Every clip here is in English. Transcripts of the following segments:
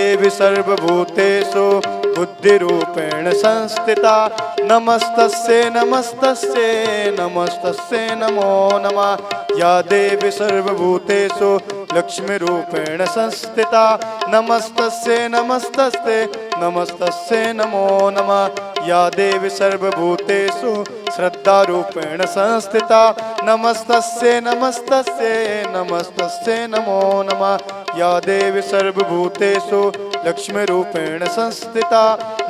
देवी सर्वभूतेषु बुद्धिरूपेण संस्थिता नमस्तस्यै नमस्तस्यै नमस्तस्यै नमो नमः। या देवी सर्वभूतेषु लक्ष्मीरूपेण संस्थिता नमस्तस्यै नमस्तस्यै नमस्तस्यै नमो नमः। या देवी सर्वभूतेषु श्रद्धारूपेण संस्थिता नमस्तस्यै नमस्तस्यै नमस्तस्यै नमो नमः। या देवी सर्वभूतेषु लक्ष्मीरूपेण संस्थिता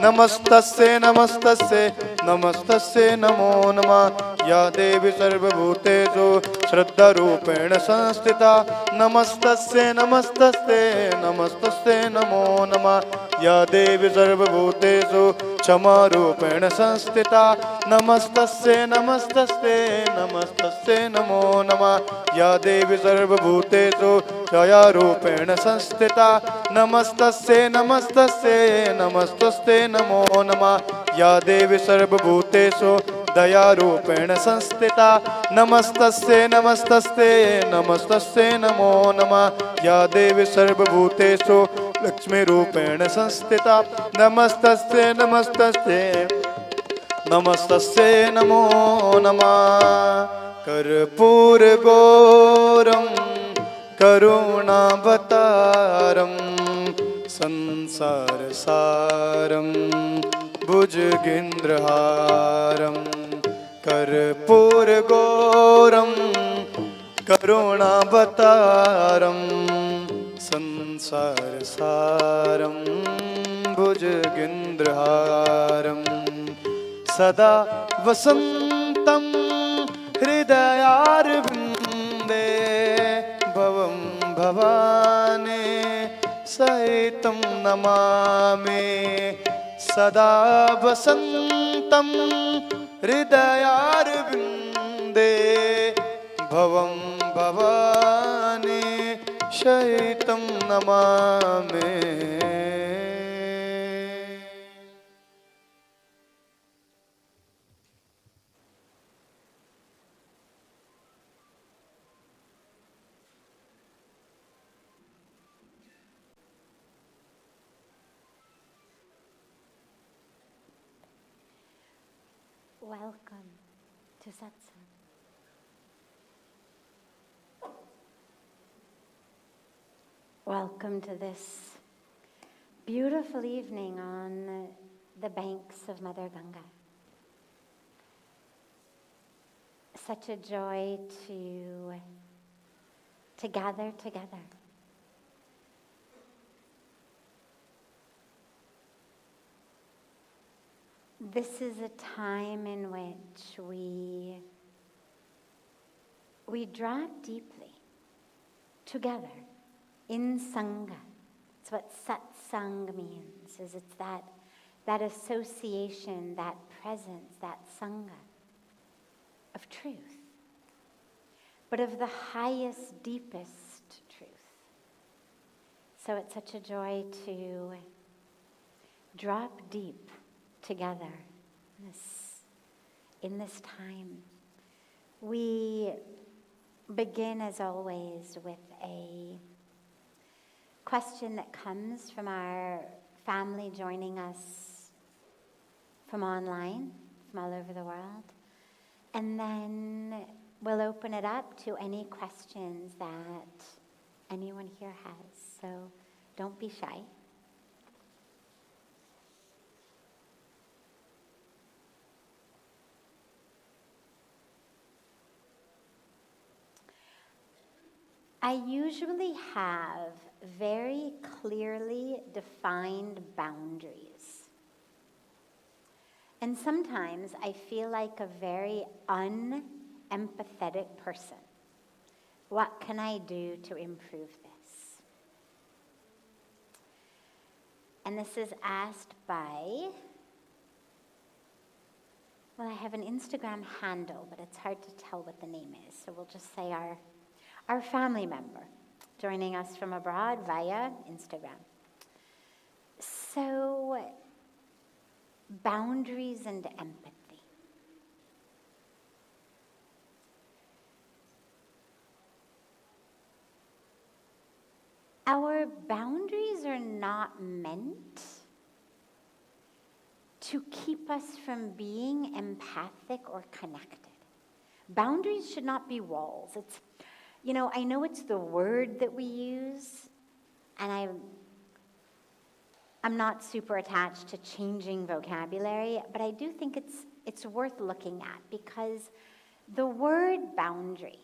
नमस्तस्यै नमस्तस्यै नमस्तस्यै नमो नमः। या देवी सर्वभूतेषु श्रद्धारूपेण संस्थिता नमस्तस्यै नमस्तस्यै नमस्तस्यै नमो नमः। या देवी सर्वभूतेषु क्षमारूपेण संस्थिता नमस्तस्यै नमस्तस्यै नमस्तस्यै नमो नमः। या देवी सर्वभूतेषु दयारूपेण संस्थिता नमस्तस्यै नमस्तस्यै नमस्तस्यै नमो नमः। या देवी सर्वभूतेषु दयारूपेण संस्थिता नमस्तस्यै नमस्तस्यै नमस्तस्यै नमो नमः। या देवी सर्वभूतेषु लक्ष्मीरूपेण संस्थिता नमस्तस्यै नमस्तस्यै नमस्तस्यै नमो नमः। कर्पूरगौरं करुणावतारं संसारसारं भुजगेन्द्रहारं। कर्पूरगौरं करुणावतारं संसारसारं भुजगेन्द्रहारं। सदा वसन्तं हृदयारविन्दे भवं भवानी सहितं नमामि। सदा वसन्तं हृदयारविन्दे भवं भवानी सहितं Namami. Welcome to Satsang. Welcome to this beautiful evening on the banks of Mother Ganga. Such a joy to gather together. This is a time in which we drop deeply together in Sangha. It's what Satsang means, is it's that association, that presence, that Sangha of truth, but of the highest, deepest truth. So it's such a joy to drop deep together in this time. We begin, as always, with a question that comes from our family joining us from online, from all over the world. And then we'll open it up to any questions that anyone here has. So don't be shy. I usually have very clearly defined boundaries. And sometimes I feel like a very unempathetic person. What can I do to improve this? And this is asked by, well, I have an Instagram handle, but it's hard to tell what the name is. So we'll just say our family member joining us from abroad via Instagram. So, boundaries and empathy. Our boundaries are not meant to keep us from being empathic or connected. Boundaries should not be walls. I know it's the word that we use, and I'm not super attached to changing vocabulary, but I do think it's worth looking at, because the word boundary,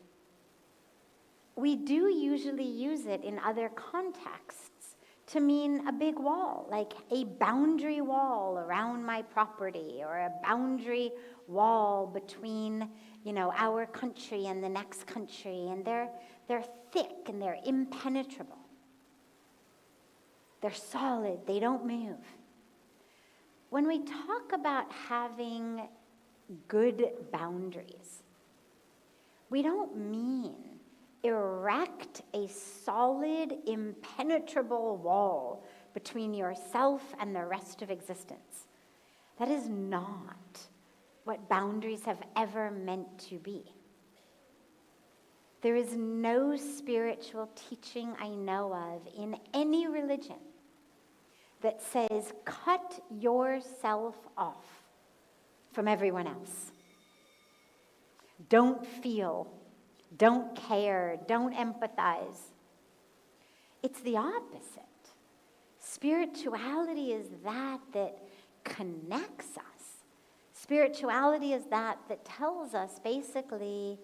we do usually use it in other contexts to mean a big wall, like a boundary wall around my property, or a boundary wall between, our country and the next country, and they're thick and they're impenetrable. They're solid, they don't move. When we talk about having good boundaries, we don't mean erect a solid, impenetrable wall between yourself and the rest of existence. That is not what boundaries have ever meant to be. There is no spiritual teaching I know of in any religion that says, cut yourself off from everyone else. Don't feel, don't care, don't empathize. It's the opposite. Spirituality is that connects us. Spirituality is that tells us basically,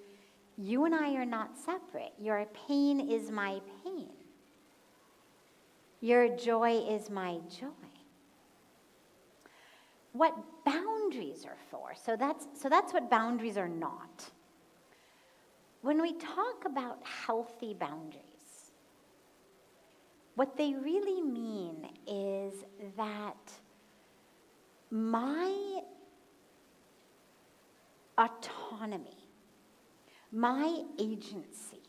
you and I are not separate. Your pain is my pain. Your joy is my joy. What boundaries are for, so that's what boundaries are not. When we talk about healthy boundaries, what they really mean is that my autonomy, my agency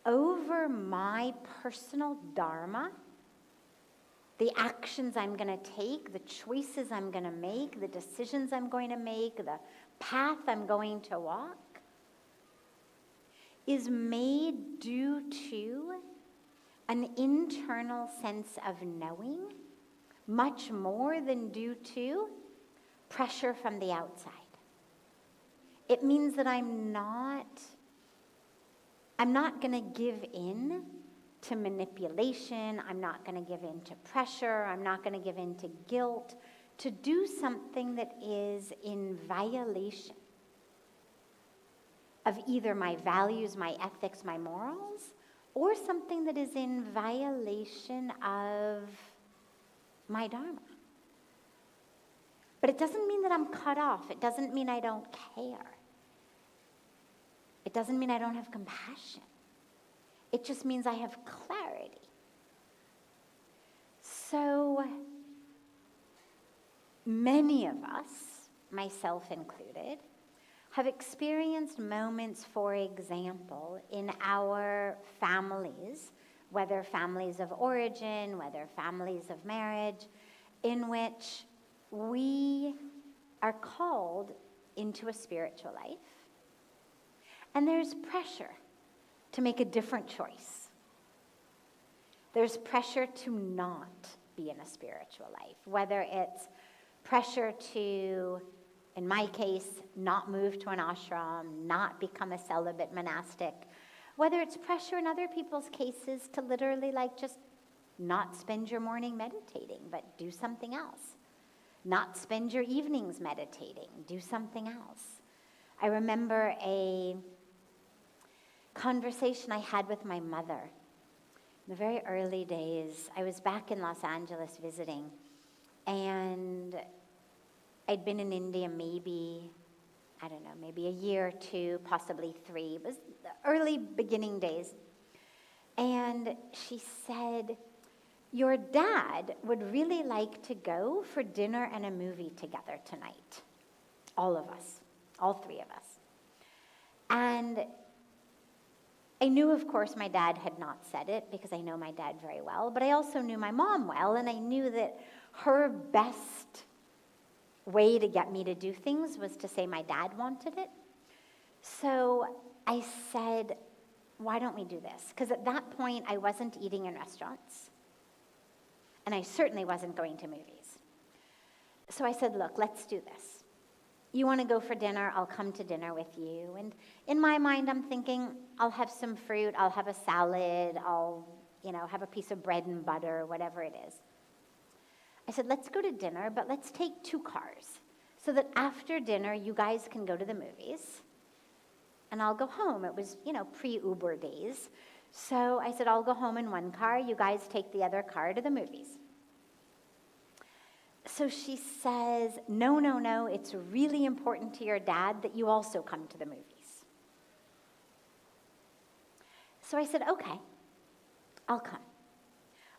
over my personal dharma, the actions I'm going to take, the choices I'm going to make, the decisions I'm going to make, the path I'm going to walk, is made due to an internal sense of knowing, much more than due to pressure from the outside. It means that I'm not going to give in to manipulation. I'm not going to give in to pressure. I'm not going to give in to guilt to do something that is in violation of either my values, my ethics, my morals, or something that is in violation of my dharma. But it doesn't mean that I'm cut off. It doesn't mean I don't care. It doesn't mean I don't have compassion. It just means I have clarity. So many of us, myself included, have experienced moments, for example, in our families, whether families of origin, whether families of marriage, in which we are called into a spiritual life, and there's pressure to make a different choice. There's pressure to not be in a spiritual life, whether it's pressure to, in my case, not move to an ashram, not become a celibate monastic, whether it's pressure in other people's cases to literally just not spend your morning meditating, but do something else. Not spend your evenings meditating, do something else. I remember a conversation I had with my mother in the very early days. I was back in Los Angeles visiting, and I'd been in India maybe a year or two, possibly 3. It was the early beginning days. And she said, your dad would really like to go for dinner and a movie together tonight. All of us, all 3 of us. And I knew, of course, my dad had not said it because I know my dad very well, but I also knew my mom well, and I knew that her best way to get me to do things was to say my dad wanted it. So I said, why don't we do this? Because at that point, I wasn't eating in restaurants, and I certainly wasn't going to movies. So I said, look, let's do this. You want to go for dinner? I'll come to dinner with you. And in my mind, I'm thinking, I'll have some fruit, I'll have a salad, I'll, have a piece of bread and butter, whatever it is. I said, let's go to dinner, but let's take 2 cars so that after dinner, you guys can go to the movies, and I'll go home. It was, pre-Uber days. So I said, I'll go home in 1 car, you guys take the other car to the movies. So she says, no, it's really important to your dad that you also come to the movies. So I said, okay, I'll come.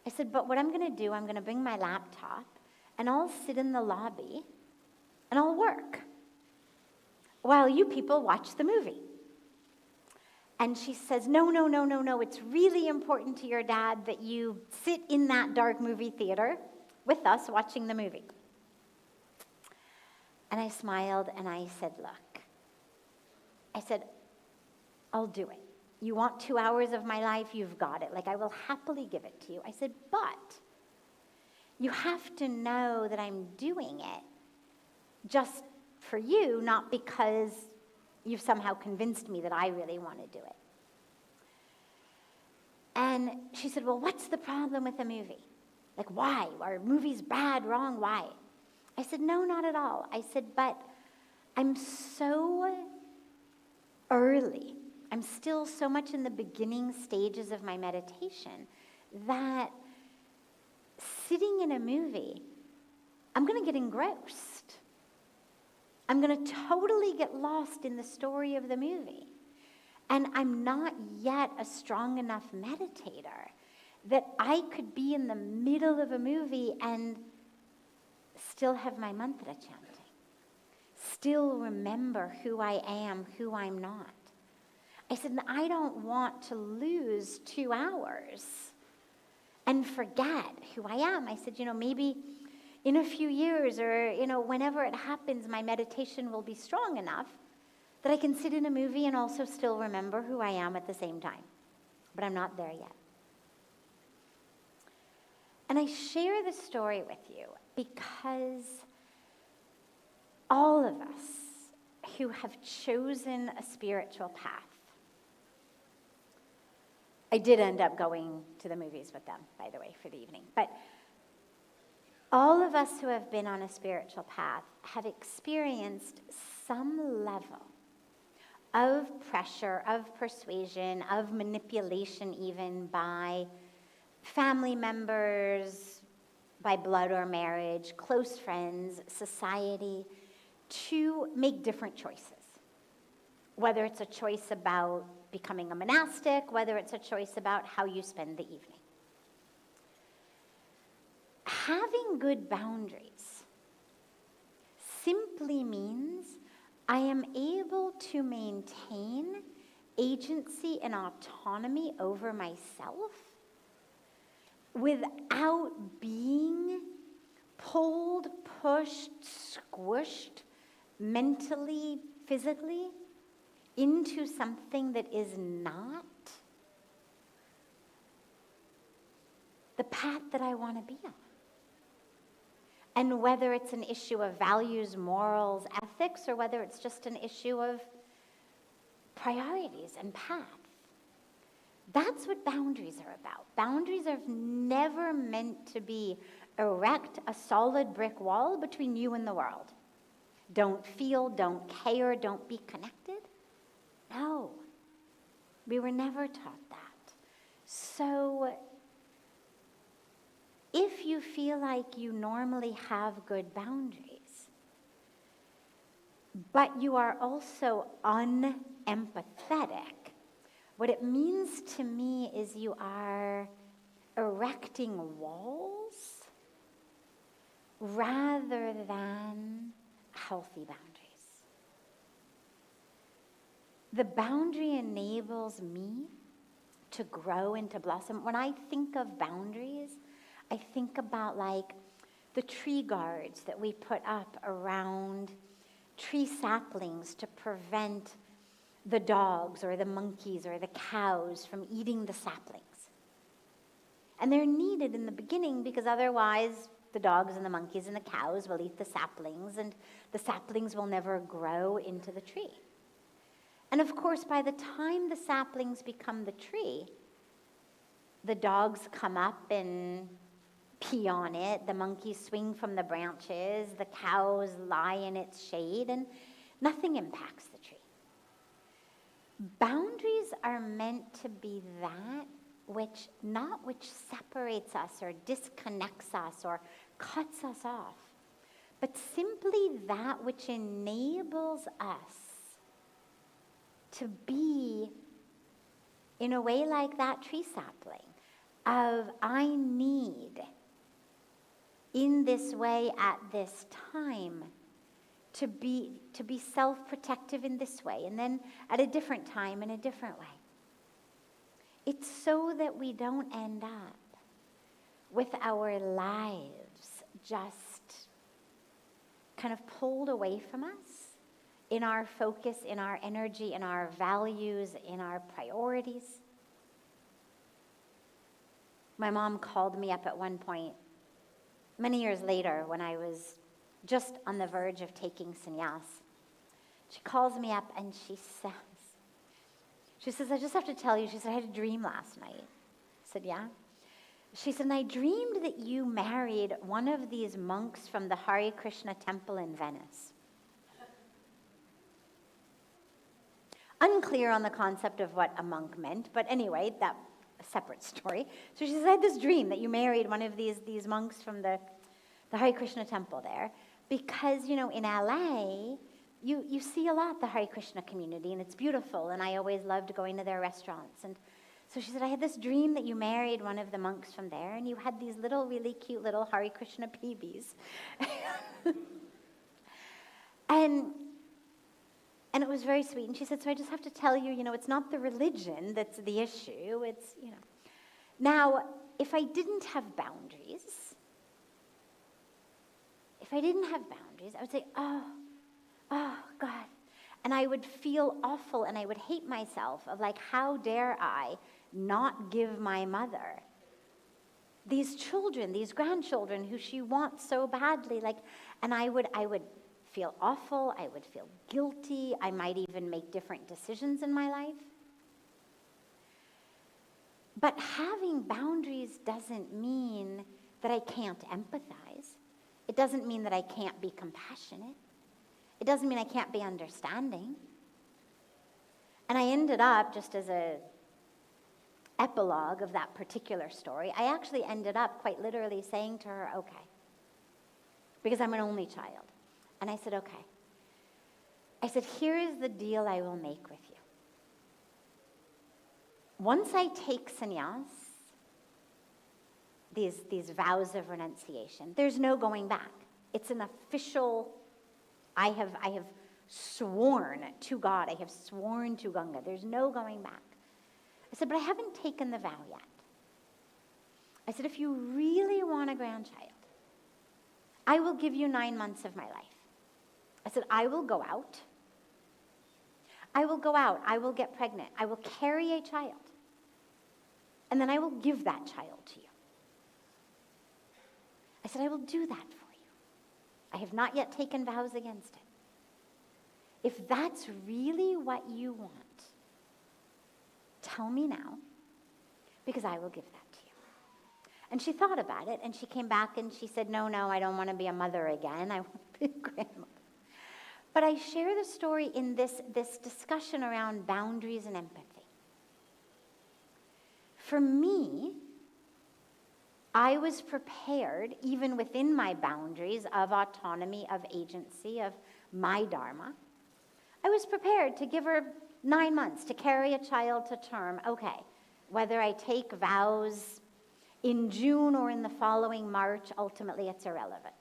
I said, but what I'm going to do, I'm going to bring my laptop, and I'll sit in the lobby, and I'll work while you people watch the movie. And she says, no, it's really important to your dad that you sit in that dark movie theater with us watching the movie. And I smiled and I said, look, I'll do it. You want 2 hours of my life? You've got it. I will happily give it to you. I said, but you have to know that I'm doing it just for you, not because you've somehow convinced me that I really want to do it. And she said, well, what's the problem with the movie? Why? Are movies bad, wrong? Why? I said, no, not at all. I said, but I'm so early. I'm still so much in the beginning stages of my meditation that sitting in a movie, I'm going to get engrossed. I'm going to totally get lost in the story of the movie. And I'm not yet a strong enough meditator that I could be in the middle of a movie and still have my mantra chanting, still remember who I am, who I'm not. I said, I don't want to lose 2 hours and forget who I am. I said, maybe in a few years or, whenever it happens, my meditation will be strong enough that I can sit in a movie and also still remember who I am at the same time. But I'm not there yet. And I share this story with you because all of us who have chosen a spiritual path, I did end up going to the movies with them, by the way, for the evening. But all of us who have been on a spiritual path have experienced some level of pressure, of persuasion, of manipulation even by family members, by blood or marriage, close friends, society, to make different choices. Whether it's a choice about becoming a monastic, whether it's a choice about how you spend the evening. Having good boundaries simply means I am able to maintain agency and autonomy over myself without being pulled, pushed, squished mentally, physically into something that is not the path that I want to be on. And whether it's an issue of values, morals, ethics, or whether it's just an issue of priorities and path. That's what boundaries are about. Boundaries are never meant to be erect a solid brick wall between you and the world. Don't feel, don't care, don't be connected. No, we were never taught that. So if you feel like you normally have good boundaries, but you are also unempathetic, what it means to me is you are erecting walls rather than healthy boundaries. The boundary enables me to grow and to blossom. When I think of boundaries, I think about the tree guards that we put up around tree saplings to prevent the dogs or the monkeys or the cows from eating the saplings. And they're needed in the beginning because otherwise the dogs and the monkeys and the cows will eat the saplings and the saplings will never grow into the tree. And of course, by the time the saplings become the tree, the dogs come up and pee on it, the monkeys swing from the branches, the cows lie in its shade, and nothing impacts the tree. Boundaries are meant to be that which separates us or disconnects us or cuts us off, but simply that which enables us to be in a way like that tree sapling of I need in this way at this time to be self-protective in this way, and then at a different time in a different way. It's so that we don't end up with our lives just kind of pulled away from us in our focus, in our energy, in our values, in our priorities. My mom called me up at one point, many years later, when I was just on the verge of taking sannyas. She calls me up and she says, I just have to tell you, she said, I had a dream last night. I said, yeah? She said, and I dreamed that you married one of these monks from the Hare Krishna temple in Venice. Unclear on the concept of what a monk meant, but anyway, that's a separate story. So she says, I had this dream that you married one of these monks from the Hare Krishna temple there, because, in LA, you see a lot the Hare Krishna community, and it's beautiful, and I always loved going to their restaurants. And so she said, I had this dream that you married one of the monks from there, and you had these little, really cute little Hare Krishna babies. And it was very sweet. And she said, so I just have to tell you, it's not the religion that's the issue. It's, Now, if I didn't have boundaries, I would say, oh, God. And I would feel awful and I would hate myself of like, how dare I not give my mother these children, these grandchildren who she wants so badly. And I would feel awful. I would feel guilty. I might even make different decisions in my life. But having boundaries doesn't mean that I can't empathize. It doesn't mean that I can't be compassionate. It doesn't mean I can't be understanding. And I ended up, just as a epilogue of that particular story, I actually ended up quite literally saying to her, okay, because I'm an only child. And I said, okay. I said, here is the deal I will make with you. Once I take sannyas, these vows of renunciation, there's no going back. It's an official, I have sworn to God, I have sworn to Ganga. There's no going back. I said, but I haven't taken the vow yet. I said, if you really want a grandchild, I will give you 9 months of my life. I said, I will go out. I will get pregnant. I will carry a child. And then I will give that child to you. I said, I will do that for you. I have not yet taken vows against it. If that's really what you want, tell me now, because I will give that to you. And she thought about it, and she came back and she said, no, I don't want to be a mother again. I want to be a grandmother. But I share the story in this discussion around boundaries and empathy. For me, I was prepared, even within my boundaries of autonomy, of agency, of my dharma, I was prepared to give her 9 months to carry a child to term. Okay, whether I take vows in June or in the following March, ultimately it's irrelevant.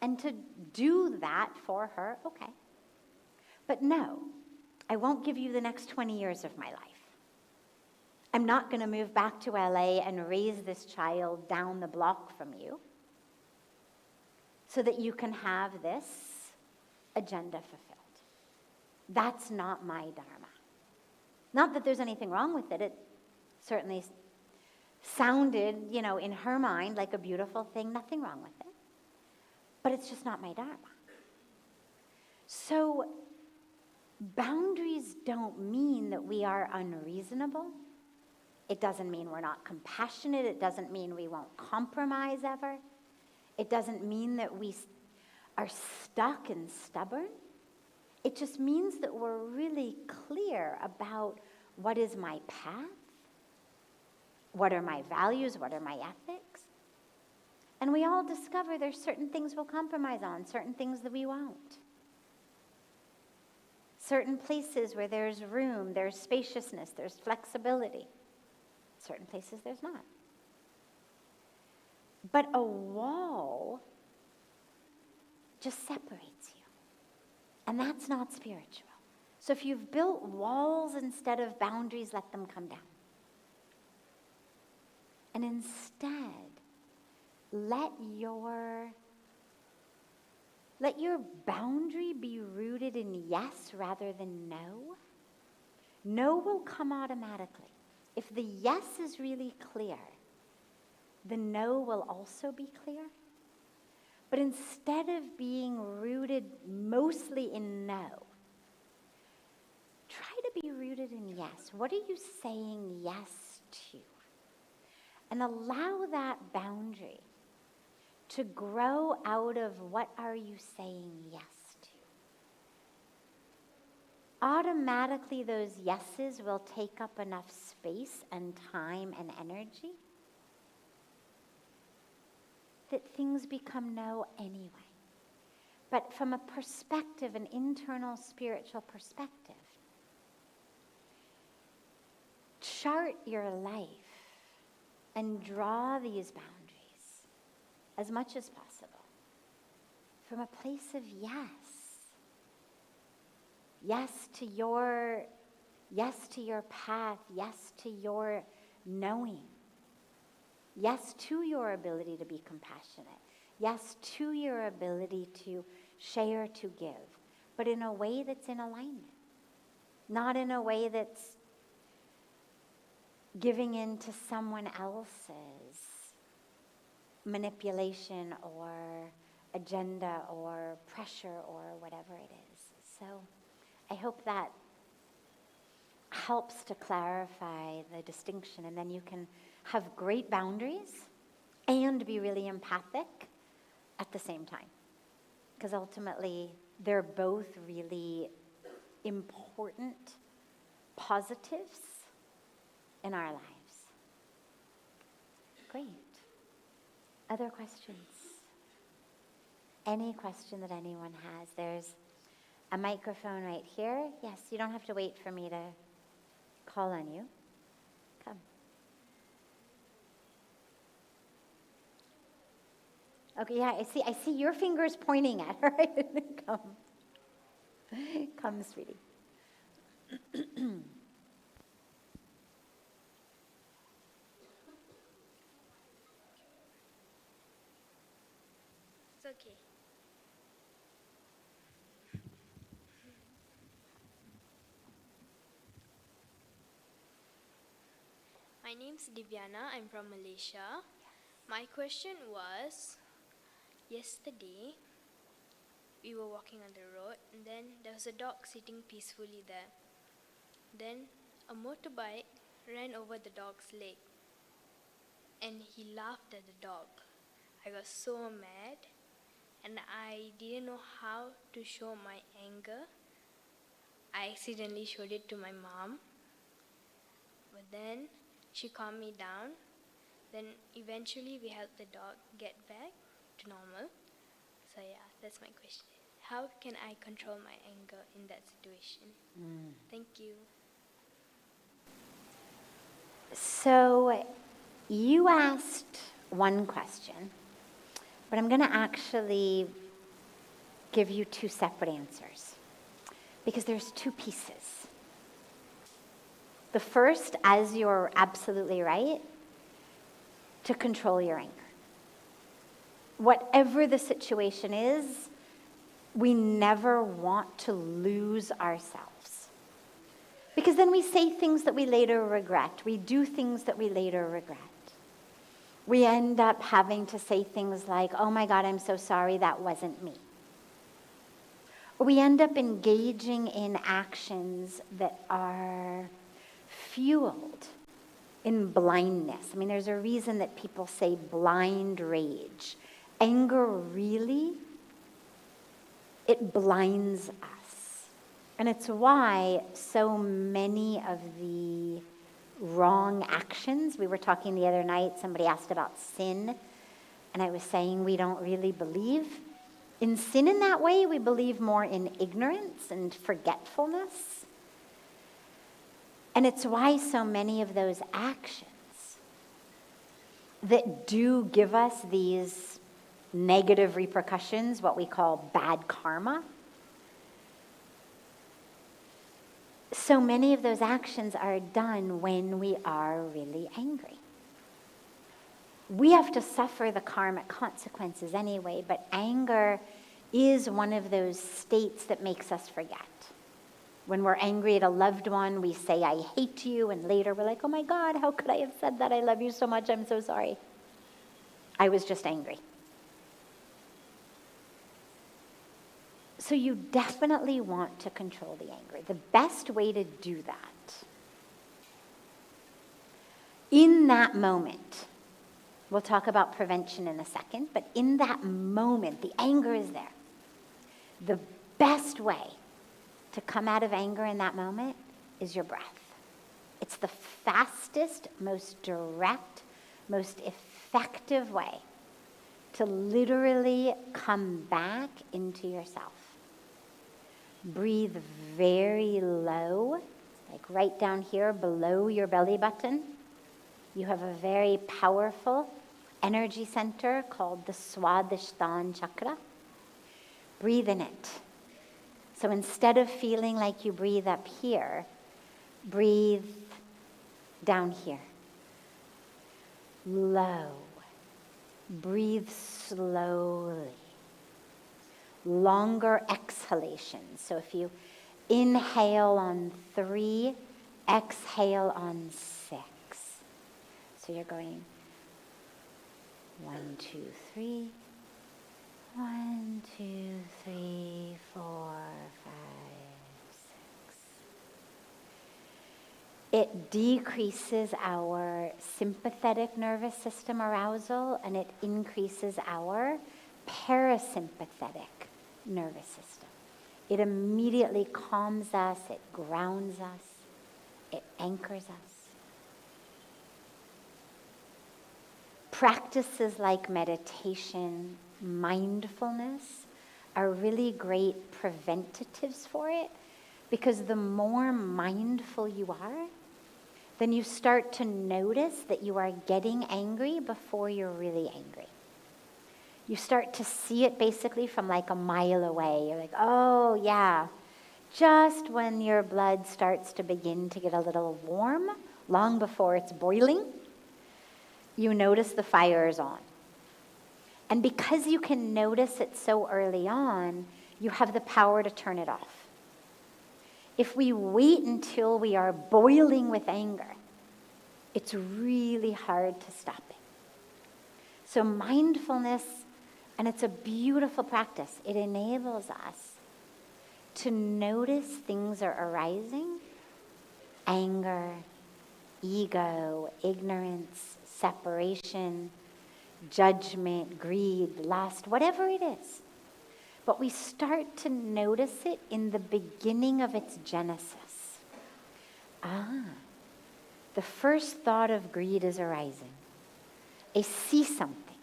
And to do that for her, okay. But no, I won't give you the next 20 years of my life. I'm not going to move back to LA and raise this child down the block from you so that you can have this agenda fulfilled. That's not my dharma. Not that there's anything wrong with it. It certainly sounded, in her mind like a beautiful thing. Nothing wrong with it. But it's just not my dharma. So boundaries don't mean that we are unreasonable. It doesn't mean we're not compassionate. It doesn't mean we won't compromise ever. It doesn't mean that we are stuck and stubborn. It just means that we're really clear about what is my path, what are my values, what are my ethics. And we all discover there's certain things we'll compromise on, certain things that we won't. Certain places where there's room, there's spaciousness, there's flexibility. Certain places there's not. But a wall just separates you. And that's not spiritual. So if you've built walls instead of boundaries, let them come down. And instead, let your boundary be rooted in yes rather than no. No will come automatically. If the yes is really clear, the no will also be clear. But instead of being rooted mostly in no, try to be rooted in yes. What are you saying yes to? And allow that boundary to grow out of what are you saying yes to. Automatically, those yeses will take up enough space and time and energy that things become no anyway. But from a perspective, an internal spiritual perspective, chart your life and draw these boundaries as much as possible from a place of yes. Yes to your path, yes to your knowing. Yes to your ability to be compassionate. Yes to your ability to share, to give. But in a way that's in alignment. Not in a way that's giving in to someone else's manipulation or agenda or pressure or whatever it is. So I hope that helps to clarify the distinction, and then you can have great boundaries and be really empathic at the same time. Because ultimately, they're both really important positives in our lives. Great. Other questions? Any question that anyone has? There's a microphone right here. Yes, you don't have to wait for me to call on you. Come. Okay, yeah, I see your fingers pointing at her. Come. Come, sweetie. It's okay. My name's Divyana. I'm from Malaysia. My question was, yesterday we were walking on the road and then there was a dog sitting peacefully there. Then a motorbike ran over the dog's leg and he laughed at the dog. I got so mad and I didn't know how to show my anger. I accidentally showed it to my mom, but then she calmed me down. Then eventually we helped the dog get back to normal. So yeah, that's my question. How can I control my anger in that situation? Thank you. So you asked one question, but I'm going to actually give you two separate answers because there's two pieces. The first, as you're absolutely right, to control your anger. Whatever the situation is, we never want to lose ourselves. Because then we say things that we later regret. We do things that we later regret. We end up having to say things like, oh my God, I'm so sorry, that wasn't me. Or we end up engaging in actions that are fueled in blindness. I mean, there's a reason that people say blind rage. Anger really, it blinds us. And it's why so many of the wrong actions, we were talking the other night, somebody asked about sin, and I was saying we don't really believe in sin in that way. We believe more in ignorance and forgetfulness. And it's why so many of those actions that do give us these negative repercussions, what we call bad karma, so many of those actions are done when we are really angry. We have to suffer the karmic consequences anyway, but anger is one of those states that makes us forget. When we're angry at a loved one, we say, I hate you, and later we're like, oh my God, how could I have said that? I love you so much, I'm so sorry. I was just angry. So you definitely want to control the anger. The best way to do that, in that moment, we'll talk about prevention in a second, but in that moment, the anger is there. The best way to come out of anger in that moment is your breath. It's the fastest, most direct, most effective way to literally come back into yourself. Breathe very low, like right down here below your belly button. You have a very powerful energy center called the Swadhisthana chakra. Breathe in it. So instead of feeling like you breathe up here, breathe down here. Low. Breathe slowly. Longer exhalations. So if you inhale on 3, exhale on 6. So you're going 1, 2, 3. 1, 2, 3, 4, 5, 6. It decreases our sympathetic nervous system arousal, and it increases our parasympathetic nervous system. It immediately calms us, it grounds us, it anchors us. Practices like meditation, mindfulness are really great preventatives for it, because the more mindful you are, then you start to notice that you are getting angry before you're really angry. You start to see it basically from like a mile away. You're like, oh yeah, just when your blood starts to begin to get a little warm, long before it's boiling, you notice the fire is on. And because you can notice it so early on, you have the power to turn it off. If we wait until we are boiling with anger, it's really hard to stop it. So mindfulness, and it's a beautiful practice, it enables us to notice things are arising: anger, ego, ignorance, separation, judgment, greed, lust, whatever it is. But we start to notice it in the beginning of its genesis. The first thought of greed is arising. I see something,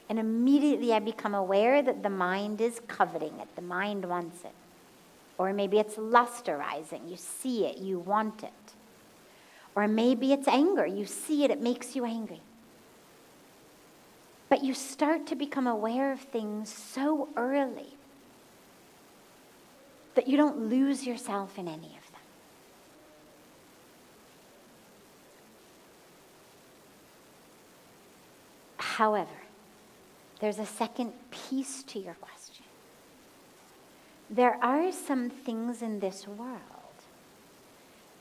and immediately I become aware that the mind is coveting it. The mind wants it. Or maybe it's lust arising. You see it, you want it. Or maybe it's anger. You see it, it makes you angry. But you start to become aware of things so early that you don't lose yourself in any of them. However, there's a second piece to your question. there are some things in this world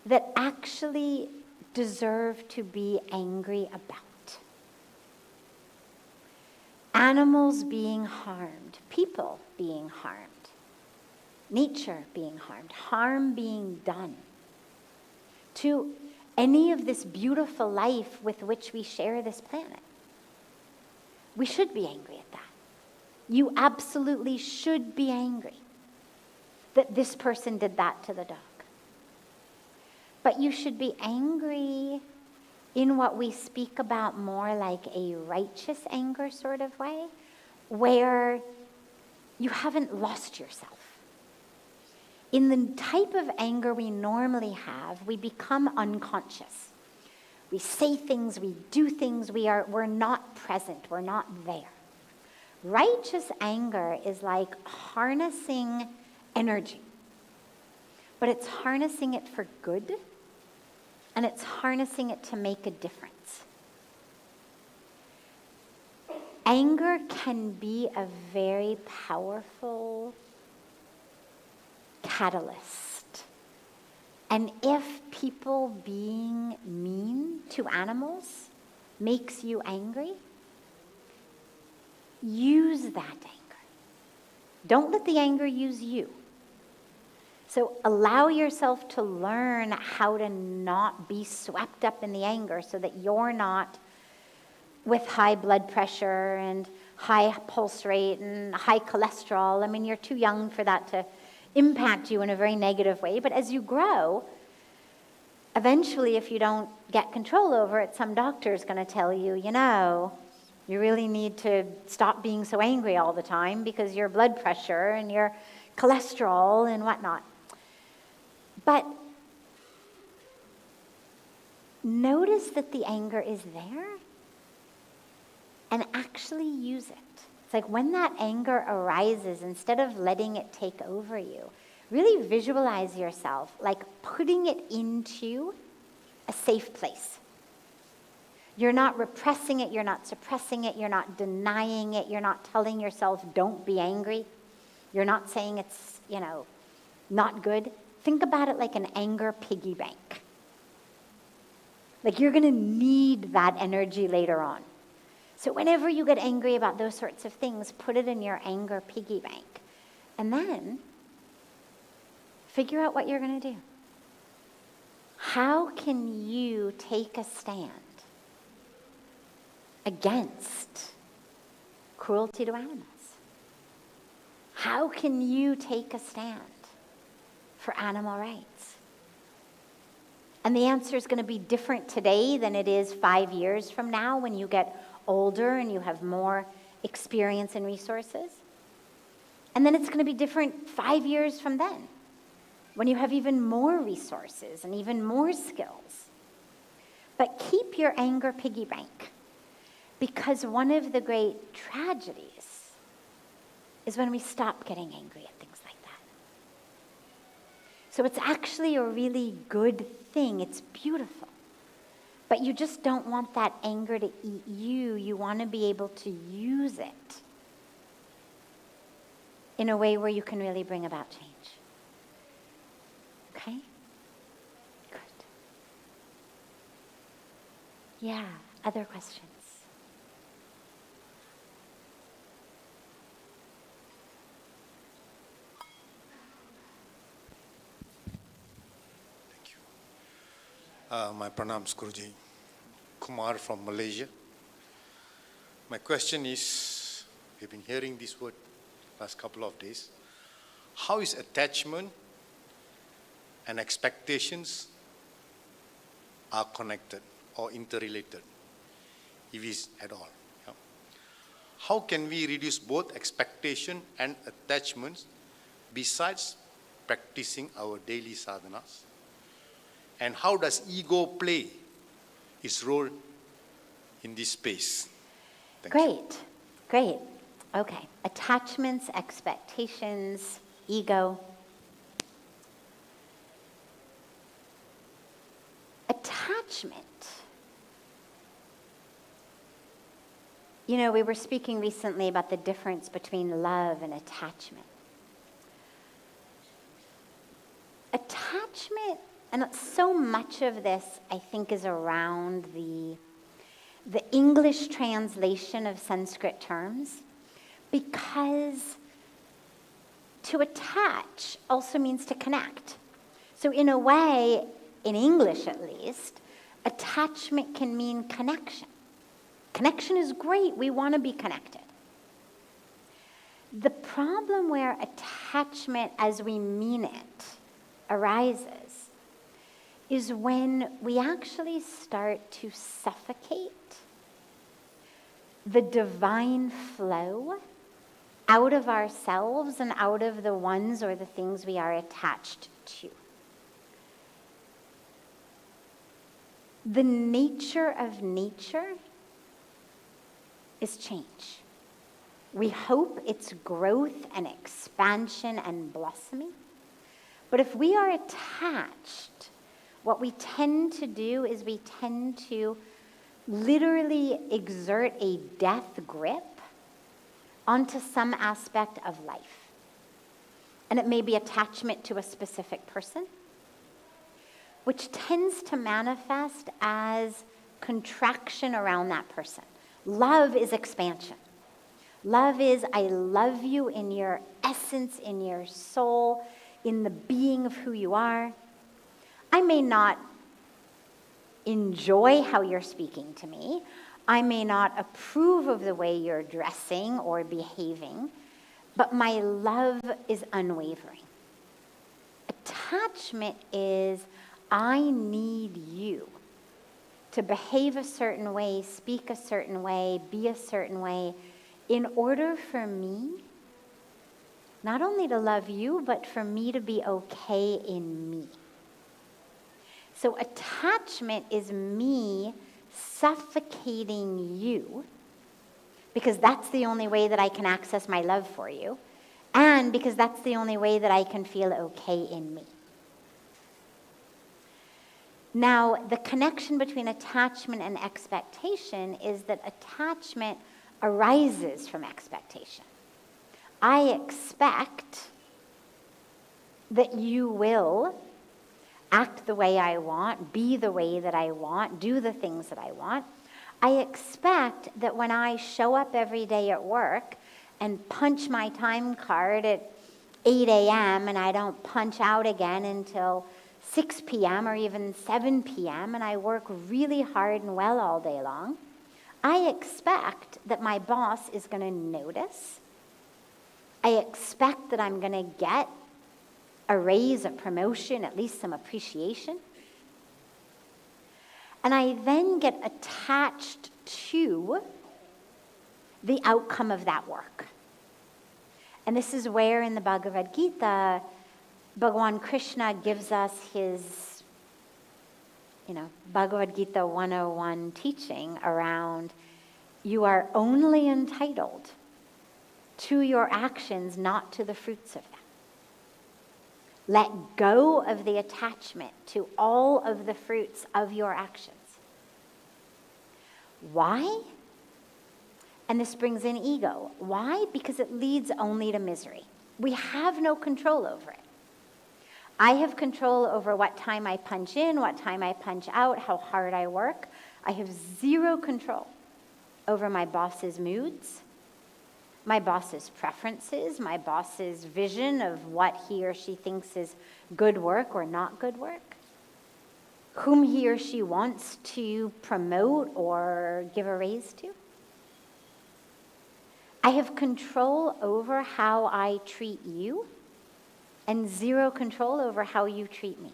that actually deserve to be angry about. Animals being harmed, people being harmed, nature being harmed, harm being done to any of this beautiful life with which we share this planet. We should be angry at that. You absolutely should be angry that this person did that to the dog. But you should be angry in what we speak about more like a righteous anger sort of way, where you haven't lost yourself. In the type of anger we normally have, we become unconscious. We say things, we do things, we're not present, we're not there. Righteous anger is like harnessing energy, but it's harnessing it for good, and it's harnessing it to make a difference. Anger can be a very powerful catalyst. And if people being mean to animals makes you angry, use that anger. Don't let the anger use you. So allow yourself to learn how to not be swept up in the anger so that you're not with high blood pressure and high pulse rate and high cholesterol. I mean, you're too young for that to impact you in a very negative way. But as you grow, eventually, if you don't get control over it, some doctor is going to tell you, you really need to stop being so angry all the time because your blood pressure and your cholesterol and whatnot. But notice that the anger is there and actually use it. It's like when that anger arises, instead of letting it take over you, really visualize yourself like putting it into a safe place. You're not repressing it, you're not suppressing it, you're not denying it, you're not telling yourself, don't be angry. You're not saying it's, not good. Think about it like an anger piggy bank. Like you're going to need that energy later on. So whenever you get angry about those sorts of things, put it in your anger piggy bank. And then figure out what you're going to do. How can you take a stand against cruelty to animals? How can you take a stand for animal rights? And the answer is going to be different today than it is 5 years from now when you get older and you have more experience and resources. And then it's going to be different 5 years from then when you have even more resources and even more skills. But keep your anger piggy bank, because one of the great tragedies is when we stop getting angry at things like that. So it's actually a really good thing. It's beautiful. But you just don't want that anger to eat you. You want to be able to use it in a way where you can really bring about change. Okay? Good. Yeah, other questions? My pranams, Guruji. Kumar from Malaysia. My question is, we've been hearing this word last couple of days. How is attachment and expectations are connected or interrelated, if is at all? Yeah. How can we reduce both expectation and attachments besides practicing our daily sadhanas? And how does ego play its role in this space? Thank you. Great. Okay. Attachments, expectations, ego. Attachment. We were speaking recently about the difference between love and attachment. Attachment, and so much of this, I think, is around the English translation of Sanskrit terms, because to attach also means to connect. So in a way, in English at least, attachment can mean connection. Connection is great. We want to be connected. The problem where attachment as we mean it arises is when we actually start to suffocate the divine flow out of ourselves and out of the ones or the things we are attached to. The nature of nature is change. We hope it's growth and expansion and blossoming. But if we are attached, what we tend to do is we tend to literally exert a death grip onto some aspect of life. And it may be attachment to a specific person, which tends to manifest as contraction around that person. Love is expansion. Love is, I love you in your essence, in your soul, in the being of who you are. I may not enjoy how you're speaking to me. I may not approve of the way you're dressing or behaving, but my love is unwavering. Attachment is, I need you to behave a certain way, speak a certain way, be a certain way, in order for me, not only to love you, but for me to be okay in me. So attachment is me suffocating you, because that's the only way that I can access my love for you, and because that's the only way that I can feel okay in me. Now, the connection between attachment and expectation is that attachment arises from expectation. I expect that you will act the way I want, be the way that I want, do the things that I want. I expect that when I show up every day at work and punch my time card at 8 a.m. and I don't punch out again until 6 p.m. or even 7 p.m. and I work really hard and well all day long, I expect that my boss is going to notice. I expect that I'm going to get a raise, a promotion, at least some appreciation. And I then get attached to the outcome of that work. And this is where in the Bhagavad Gita, Bhagavan Krishna gives us his, Bhagavad Gita 101 teaching around you are only entitled to your actions, not to the fruits of them. Let go of the attachment to all of the fruits of your actions. Why? And this brings in ego. Why? Because it leads only to misery. We have no control over it. I have control over what time I punch in, what time I punch out, how hard I work. I have zero control over my boss's moods, my boss's preferences, my boss's vision of what he or she thinks is good work or not good work, whom he or she wants to promote or give a raise to. I have control over how I treat you and zero control over how you treat me.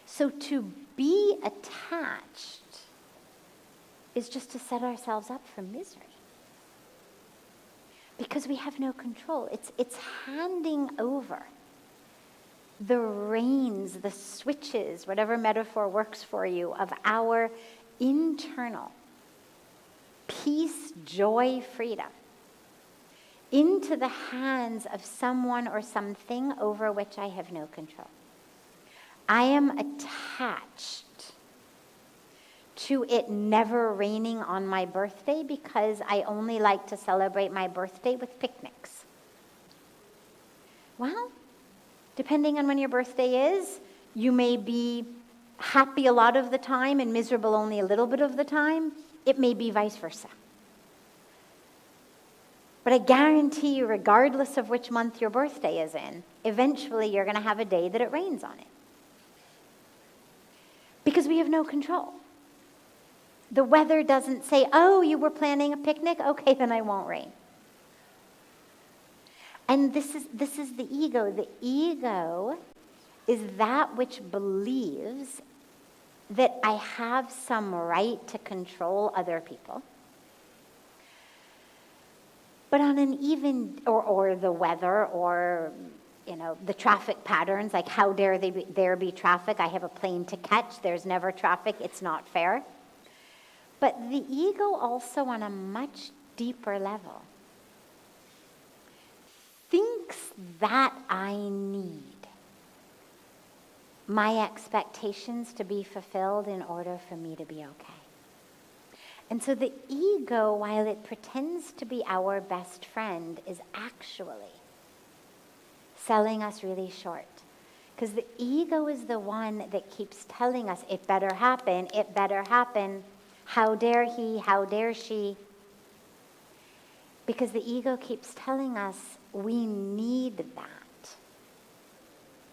So to be attached is just to set ourselves up for misery. Because we have no control. It's handing over the reins, the switches, whatever metaphor works for you, of our internal peace, joy, freedom into the hands of someone or something over which I have no control. I am attached to it never raining on my birthday because I only like to celebrate my birthday with picnics. Well, Depending on when your birthday is, you may be happy a lot of the time and miserable only a little bit of the time. It may be vice versa. But I guarantee you, regardless of which month your birthday is in, eventually you're going to have a day that it rains on it. Because we have no control. The weather doesn't say, oh, you were planning a picnic? Okay, then I won't rain. And this is the ego. The ego is that which believes that I have some right to control other people. But on an even, or the weather, or the traffic patterns, like how dare there be traffic? I have a plane to catch. There's never traffic. It's not fair. But the ego also, on a much deeper level, thinks that I need my expectations to be fulfilled in order for me to be okay. And so the ego, while it pretends to be our best friend, is actually selling us really short. Because the ego is the one that keeps telling us, it better happen, how dare he, how dare she. Because the ego keeps telling us we need that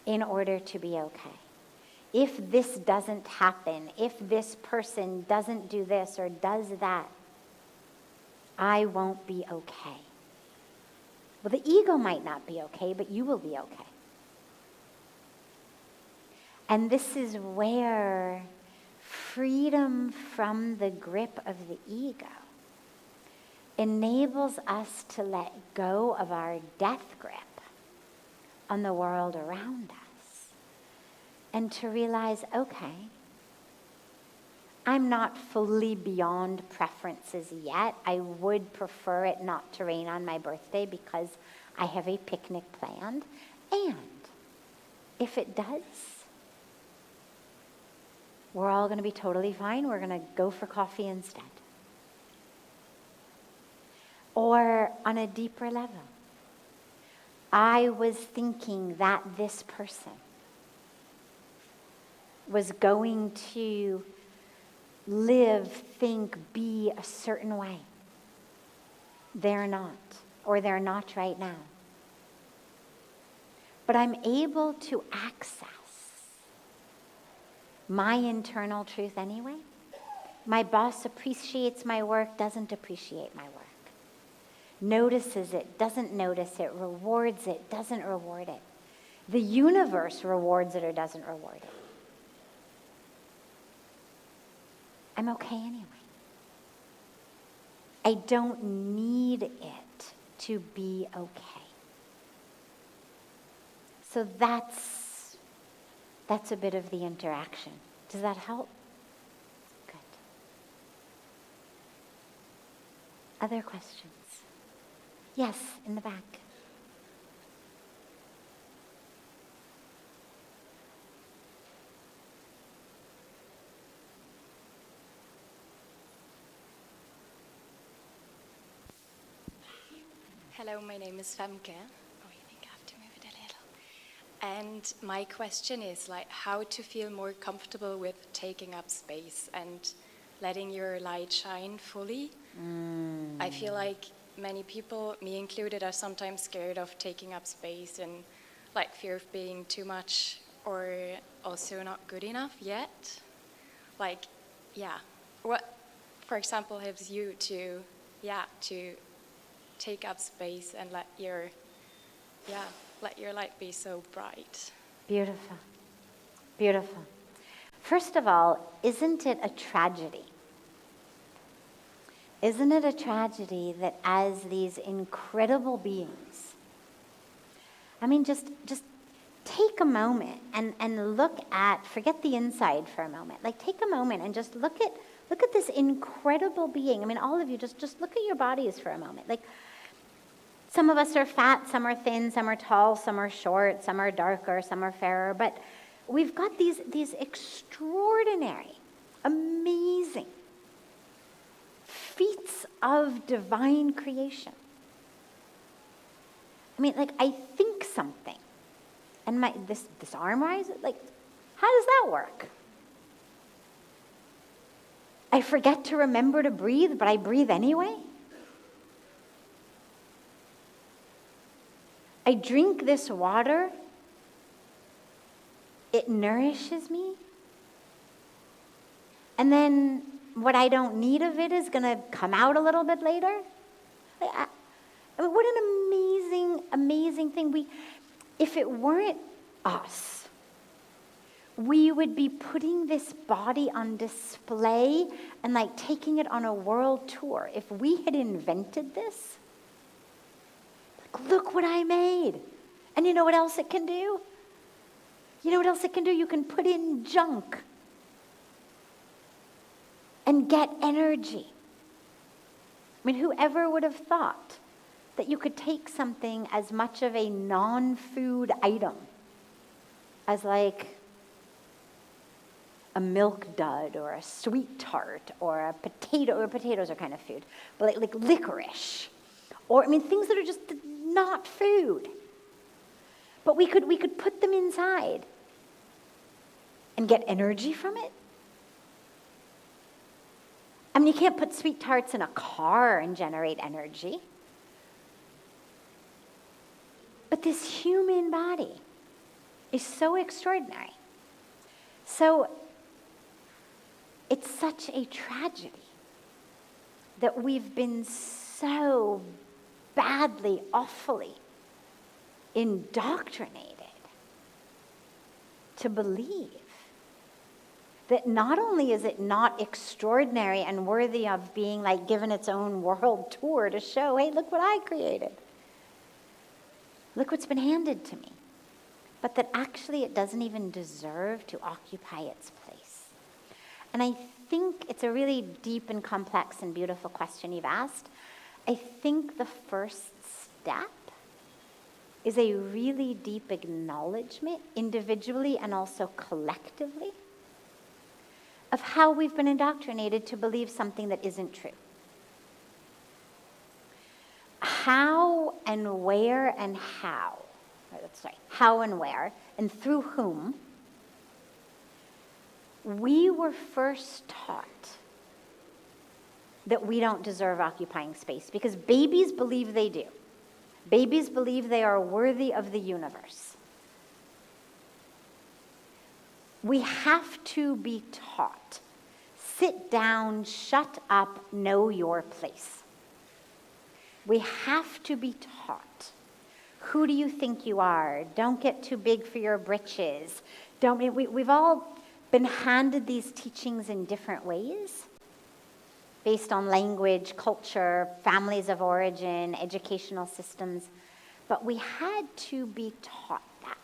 in order to be okay. If this doesn't happen, if this person doesn't do this or does that, I won't be okay. Well, the ego might not be okay, but you will be okay. And this is where freedom from the grip of the ego enables us to let go of our death grip on the world around us. And to realize, okay, I'm not fully beyond preferences yet. I would prefer it not to rain on my birthday because I have a picnic planned. And if it does, we're all going to be totally fine. We're going to go for coffee instead. Or on a deeper level, I was thinking that this person was going to live, think, be a certain way. They're not, or they're not right now. But I'm able to access my internal truth anyway. My boss appreciates my work, doesn't appreciate my work. Notices it, doesn't notice it, rewards it, doesn't reward it. The universe rewards it or doesn't reward it. I'm okay anyway. I don't need it to be okay. So that's a bit of the interaction. Does that help? Good. Other questions? Yes, in the back. Hello, my name is Femke. Oh, you think I have to move it a little. And my question is how to feel more comfortable with taking up space and letting your light shine fully. I feel like many people, me included, are sometimes scared of taking up space and fear of being too much or also not good enough yet. What, for example, helps you to take up space and let your light be so bright? Beautiful. Beautiful. First of all, isn't it a tragedy? Isn't it a tragedy that as these incredible beings, just take a moment and look at, forget the inside for a moment, take a moment and just look at this incredible being. All of you, just look at your bodies for a moment. Some of us are fat, some are thin, some are tall, some are short, some are darker, some are fairer, but we've got these extraordinary, amazing feats of divine creation. I think something And this arm rises? Like, how does that work? I forget to remember to breathe, but I breathe anyway? I drink this water. It nourishes me. And then what I don't need of it is going to come out a little bit later. I mean, what an amazing, amazing thing. If it weren't us, we would be putting this body on display and like taking it on a world tour. If we had invented this, like, look what I made. And you know what else it can do? You know what else it can do? You can put in junk and get energy. I mean, whoever would have thought that you could take something as much of a non-food item as like a milk dud or a sweet tart or a potato, or potatoes are kind of food, but like licorice, or I mean things that are just not food. But we could put them inside and get energy from it. I mean, you can't put sweet tarts in a car and generate energy. But this human body is so extraordinary. So it's such a tragedy that we've been so badly, awfully indoctrinated to believe that not only is it not extraordinary and worthy of being like given its own world tour to show, hey, look what I created. Look what's been handed to me. But that actually it doesn't even deserve to occupy its place. And I think it's a really deep and complex and beautiful question you've asked. I think the first step is a really deep acknowledgement, individually and also collectively, of how we've been indoctrinated to believe something that isn't true. How and where and how, how and where, and through whom, we were first taught that we don't deserve occupying space, because babies believe they do. Babies believe they are worthy of the universe. We have to be taught. Sit down, shut up, know your place. We have to be taught. Who do you think you are? Don't get too big for your britches. We've all been handed these teachings in different ways, based on language, culture, families of origin, educational systems. But we had to be taught that.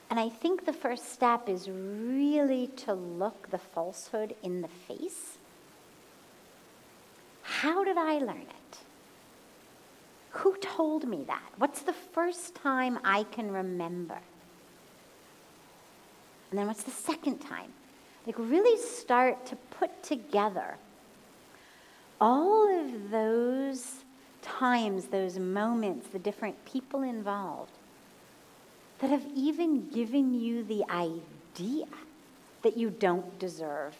And I think the first step is really to look the falsehood in the face. How did I learn it? Who told me that? What's the first time I can remember? And then what's the second time? Like really start to put together all of those times, those moments, the different people involved that have even given you the idea that you don't deserve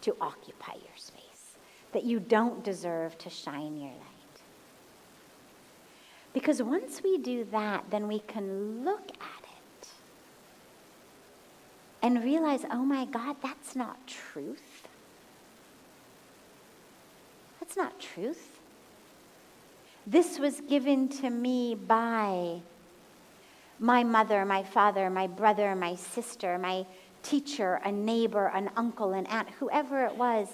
to occupy your space, that you don't deserve to shine your light. Because once we do that, then we can look at it and realize, oh my God, that's not truth. That's not truth. This was given to me by my mother, my father, my brother, my sister, my teacher, a neighbor, an uncle, an aunt, whoever it was.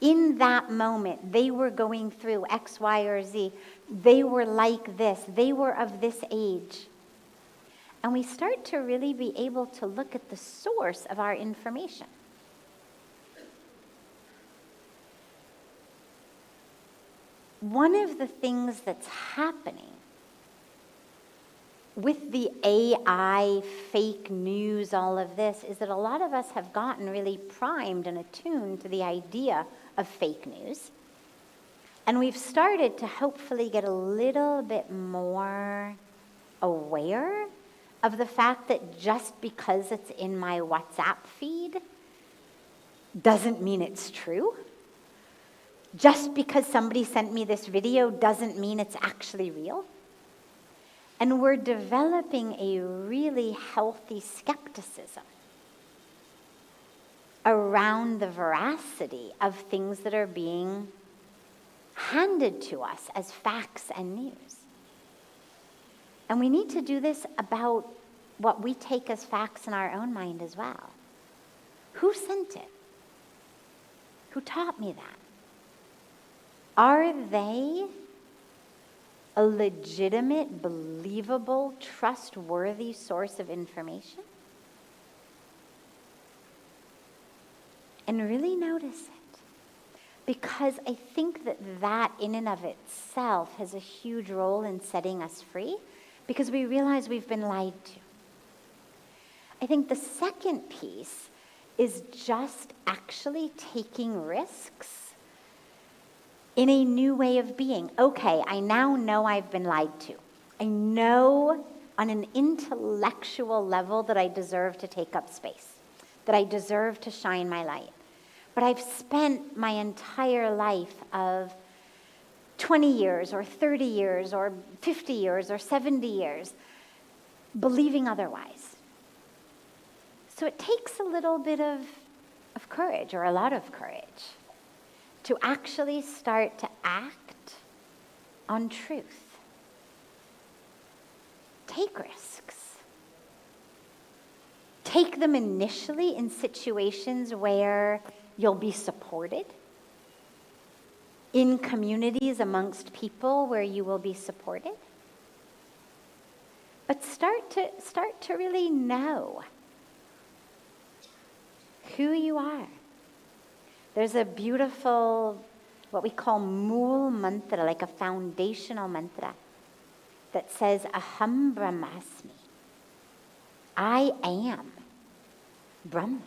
In that moment, they were going through X, Y, or Z. They were like this. They were of this age. And we start to really be able to look at the source of our information. One of the things that's happening with the AI, fake news, all of this, is that a lot of us have gotten really primed and attuned to the idea of fake news. And we've started to hopefully get a little bit more aware of the fact that just because it's in my WhatsApp feed doesn't mean it's true. Just because somebody sent me this video doesn't mean it's actually real. And we're developing a really healthy skepticism around the veracity of things that are being handed to us as facts and news. And we need to do this about what we take as facts in our own mind as well. Who sent it? Who taught me that? Are they a legitimate, believable, trustworthy source of information? And really notice it. Because I think that in and of itself has a huge role in setting us free, because we realize we've been lied to. I think the second piece is just actually taking risks in a new way of being. Okay, I now know I've been lied to. I know on an intellectual level that I deserve to take up space, that I deserve to shine my light. But I've spent my entire life of 20 years or 30 years or 50 years or 70 years believing otherwise. So it takes a little bit of courage, or a lot of courage, to actually start to act on truth. Take risks. Take them initially in situations where you'll be supported, in communities amongst people where you will be supported. But start to really know who you are. There's a beautiful, what we call mool mantra, like a foundational mantra, that says, Aham Brahmasmi. I am Brahman.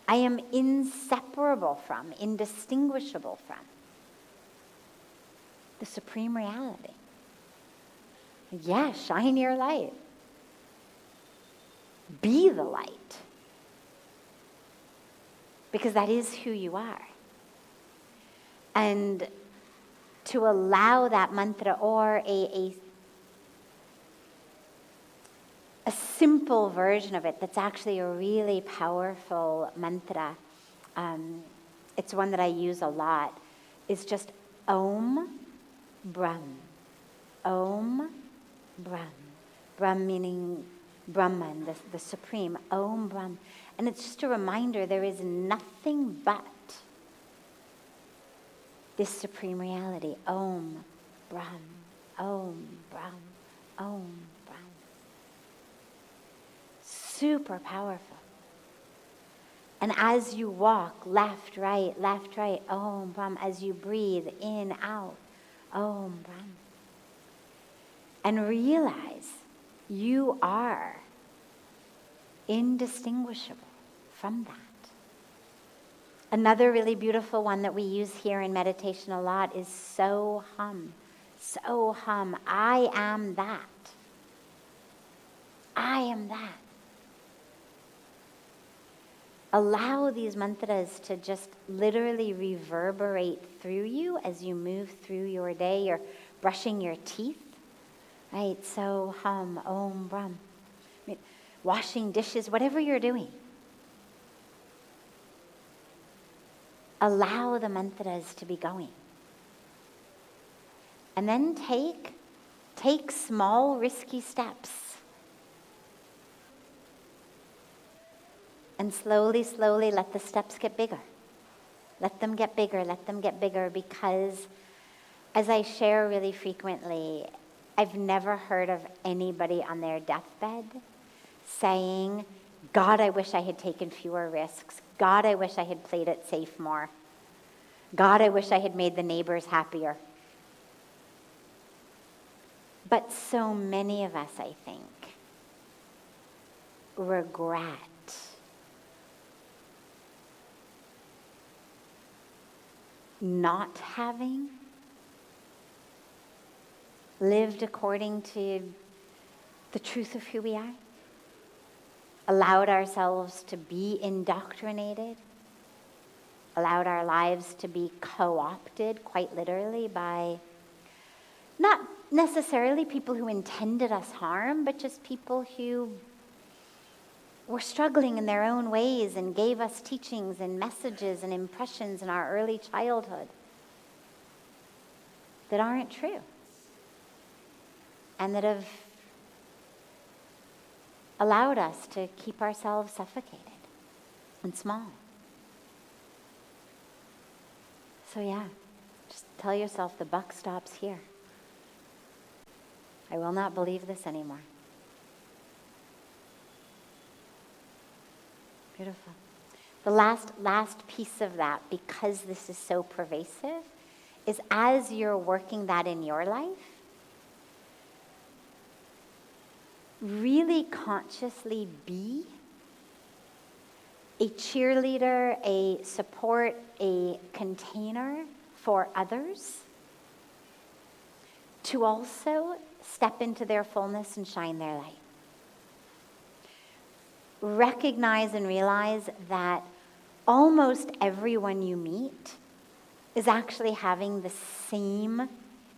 I am inseparable from, indistinguishable from the supreme reality. Yeah, shine your light. Be the light. Because that is who you are. And to allow that mantra, or a simple version of it that's actually a really powerful mantra, it's one that I use a lot, is just Om Brahm. Om Brahm. Brahm meaning Brahman, the supreme. Om Brahm. And it's just a reminder there is nothing but this supreme reality. Om Brahm. Om Brahm. Om Brahm. Super powerful. And as you walk left, right, Om Brahm. As you breathe in, out, Om Brahm. And realize you are indistinguishable from that. Another really beautiful one that we use here in meditation a lot is so hum. So hum. I am that. I am that. Allow these mantras to just literally reverberate through you as you move through your day. You're brushing your teeth, right? So hum, Om Brahm. Washing dishes, whatever you're doing. Allow the mantras to be going. And then take small, risky steps. And slowly, slowly let the steps get bigger. Let them get bigger, because as I share really frequently, I've never heard of anybody on their deathbed saying, God, I wish I had taken fewer risks. God, I wish I had played it safe more. God, I wish I had made the neighbors happier. But so many of us, I think, regret not having lived according to the truth of who we are, allowed ourselves to be indoctrinated, allowed our lives to be co-opted, quite literally, by not necessarily people who intended us harm, but just people who were struggling in their own ways and gave us teachings and messages and impressions in our early childhood that aren't true and that have allowed us to keep ourselves suffocated and small. So yeah, just tell yourself the buck stops here. I will not believe this anymore. Beautiful. The last piece of that, because this is so pervasive, is as you're working that in your life, really consciously be a cheerleader, a support, a container for others to also step into their fullness and shine their light. Recognize and realize that almost everyone you meet is actually having the same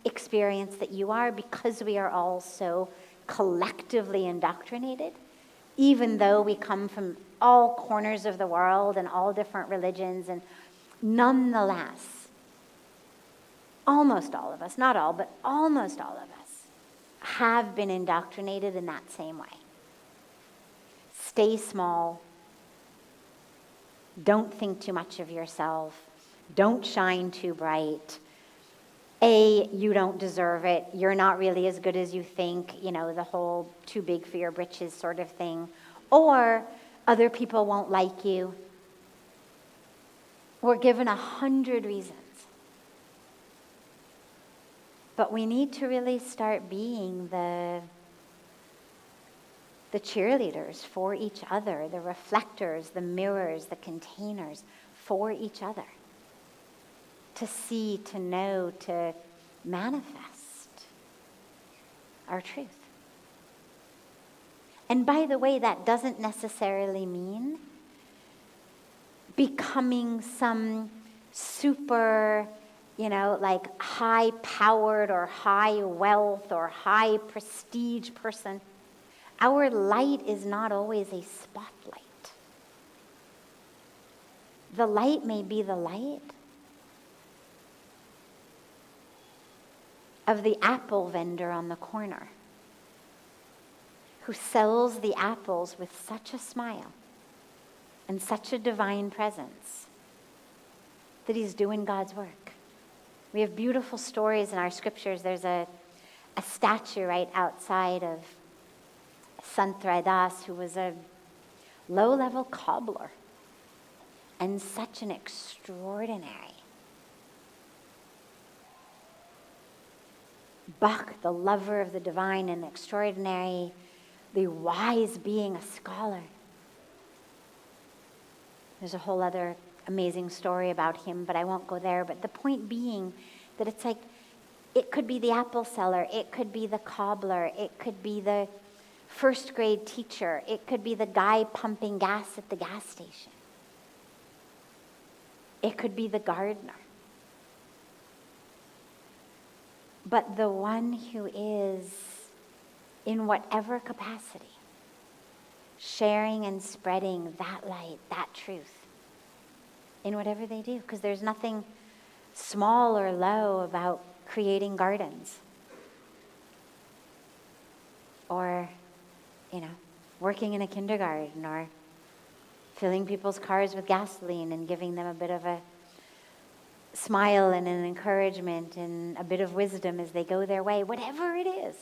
experience that you are, because we are all so collectively indoctrinated, even though we come from all corners of the world and all different religions, and nonetheless, almost all of us, not all, but almost all of us, have been indoctrinated in that same way. Stay small. Don't think too much of yourself. Don't shine too bright. You don't deserve it. You're not really as good as you think, the whole too big for your britches sort of thing. Or other people won't like you. We're given 100 reasons. But we need to really start being the cheerleaders for each other, the reflectors, the mirrors, the containers for each other. To see, to know, to manifest our truth. And by the way, that doesn't necessarily mean becoming some super, high-powered or high wealth or high prestige person. Our light is not always a spotlight. The light may be the light of the apple vendor on the corner who sells the apples with such a smile and such a divine presence that he's doing God's work. We have beautiful stories in our scriptures. There's a statue right outside of Sant Raidas, who was a low-level cobbler and such an extraordinary Bach, the lover of the divine, and extraordinary, the wise being, a scholar. There's a whole other amazing story about him, but I won't go there. But the point being that it's like, it could be the apple seller, it could be the cobbler, it could be the first grade teacher, it could be the guy pumping gas at the gas station. It could be the gardener. But the one who is, in whatever capacity, sharing and spreading that light, that truth, in whatever they do. Because there's nothing small or low about creating gardens. Or, working in a kindergarten, or filling people's cars with gasoline and giving them a bit of a smile and an encouragement and a bit of wisdom as they go their way, whatever it is.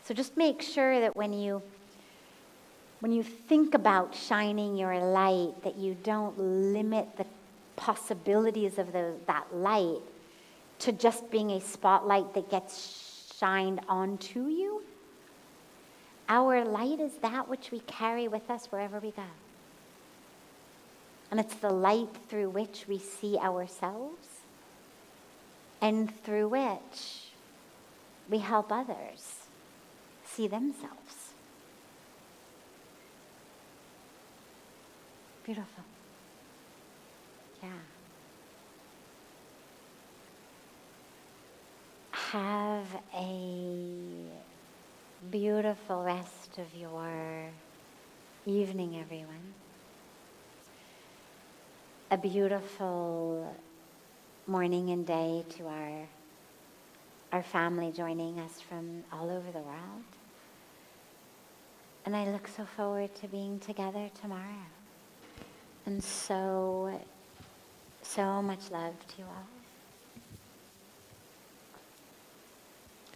So just make sure that when you think about shining your light, that you don't limit the possibilities of that light to just being a spotlight that gets shined onto you. Our light is that which we carry with us wherever we go. And it's the light through which we see ourselves and through which we help others see themselves. Beautiful. Yeah. Have a beautiful rest of your evening, everyone. A beautiful morning and day to our family joining us from all over the world. And I look so forward to being together tomorrow. And so much love to you all.